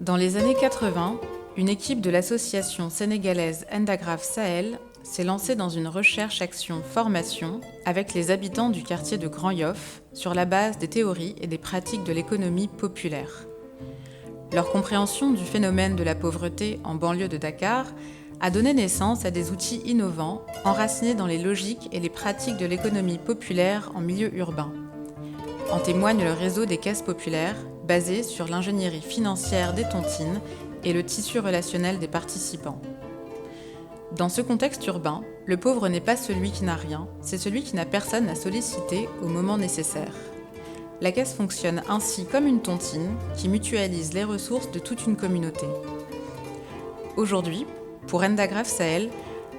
Dans les années 80, une équipe de l'association sénégalaise Endagrave Sahel s'est lancée dans une recherche-action-formation avec les habitants du quartier de Grand Yoff sur la base des théories et des pratiques de l'économie populaire. Leur compréhension du phénomène de la pauvreté en banlieue de Dakar a donné naissance à des outils innovants enracinés dans les logiques et les pratiques de l'économie populaire en milieu urbain. En témoigne le réseau des caisses populaires, basé sur l'ingénierie financière des tontines et le tissu relationnel des participants. Dans ce contexte urbain, le pauvre n'est pas celui qui n'a rien, c'est celui qui n'a personne à solliciter au moment nécessaire. La caisse fonctionne ainsi comme une tontine qui mutualise les ressources de toute une communauté. Aujourd'hui, pour Endagrave Sahel,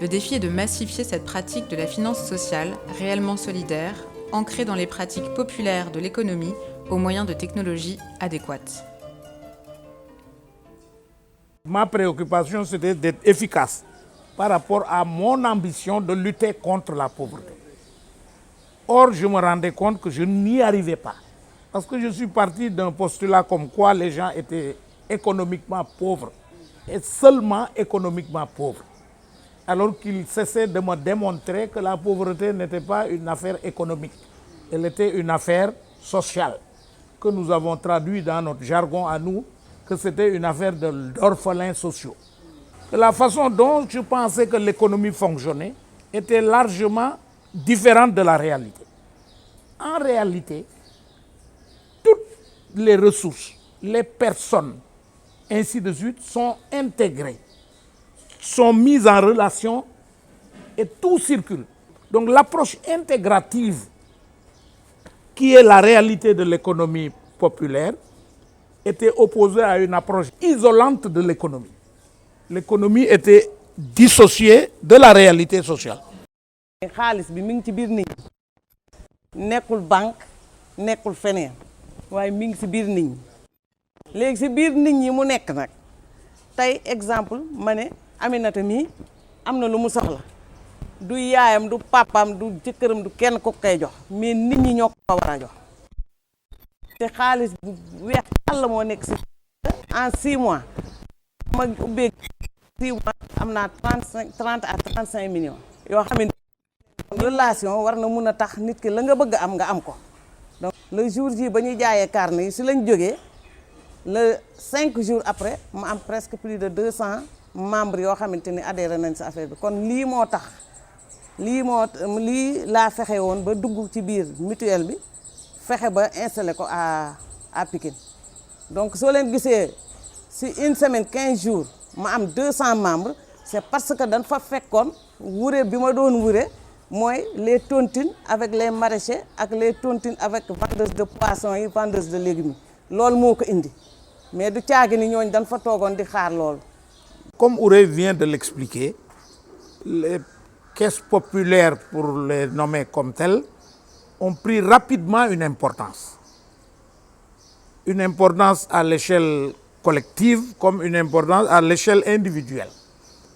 le défi est de massifier cette pratique de la finance sociale réellement solidaire, ancrée dans les pratiques populaires de l'économie au moyen de technologies adéquates. Ma préoccupation, c'était d'être efficace par rapport à mon ambition de lutter contre la pauvreté. Or, je me rendais compte que je n'y arrivais pas. Parce que je suis parti d'un postulat comme quoi les gens étaient économiquement pauvres. Et seulement économiquement pauvres. Alors qu'ils cessaient de me démontrer que la pauvreté n'était pas une affaire économique. Elle était une affaire sociale, que nous avons traduit dans notre jargon à nous, que c'était une affaire d'orphelins sociaux. La façon dont je pensais que l'économie fonctionnait était largement différente de la réalité. En réalité, toutes les ressources, les personnes, ainsi de suite, sont intégrées, sont mises en relation et tout circule. Donc l'approche intégrative, qui est la réalité de l'économie populaire, était opposée à une approche isolante de l'économie. L'économie était dissociée de la réalité sociale. xaalis bi mi ngi ci biir nit ñi nekkul banque nekkul feneen waaye mi ngi ci biir nit ñi léegi ci biir nit ñi mu nekk nag tey exemple ma ne Aminata mii am na lu mu soxla du yaayam du papaam du jëkkëram du kenn ko koy jox mais nit ñi ñoo ko war a jox te xaalis bu weex àll moo nekk ci en 6 mois ma ubbee 6 mois am naa 30 à 35 millions yoo xam ne relation war na mun a tax nit ki la nga bëgg am nga am ko donc le jour ji ba ñuy jaayee carnet yi si lañ jógee le 5 jours après mu am presque plus de 200 membres yoo xamante ni adhéré nañ si affaire bi kon lii moo tax lii laa fexe woon ba dugg ci biir mutuelle bi fexe ba installé ko à Pikine donc soo leen gisee si une semaine 15 jours ma am 200 membres c'est parce que dañ fa fekkoon wure bi ma doon wure mooy les tontines avec les maraîchers ak les tontines avec vendeuses de poissons yi vendeuses de légumes loolu moo ko indi mais du caagi ni ñooñ dañ fa toogoon di xaar loolu. Comme Ourey vient de l'expliquer, les caisses populaires, pour les nommer comme telles, ont pris rapidement une importance. Une importance à l'échelle collective comme une importance à l'échelle individuelle.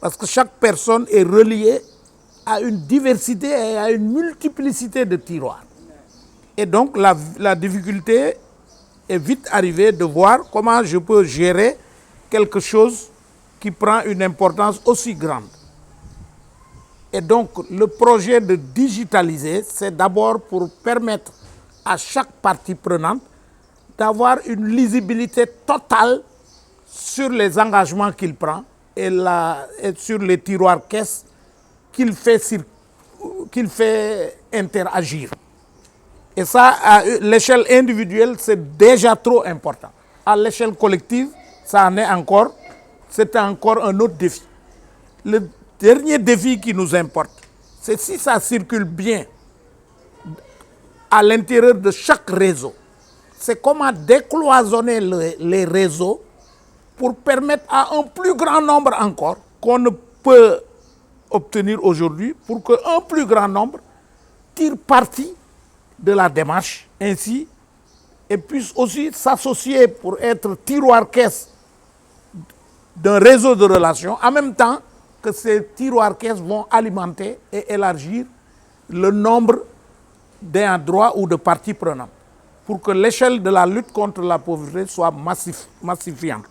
Parce que chaque personne est reliée à une diversité et à une multiplicité de tiroirs. Et donc la difficulté est vite arrivée de voir comment je peux gérer quelque chose qui prend une importance aussi grande. Et donc le projet de digitaliser, c'est d'abord pour permettre à chaque partie prenante d'avoir une lisibilité totale sur les engagements qu'il prend et sur les tiroirs caisses qu'il fait interagir. Et ça, à l'échelle individuelle, c'est déjà trop important. À l'échelle collective, c'est encore un autre défi. Le dernier défi qui nous importe, c'est si ça circule bien à l'intérieur de chaque réseau. C'est comment décloisonner les réseaux pour permettre à un plus grand nombre encore qu'on ne peut obtenir aujourd'hui, pour qu'un plus grand nombre tire parti de la démarche ainsi et puisse aussi s'associer pour être tiroir-caisse d'un réseau de relations, en même temps que ces tiroirs-caisses vont alimenter et élargir le nombre d'ayants droit ou de parties prenantes, pour que l'échelle de la lutte contre la pauvreté soit massifiante.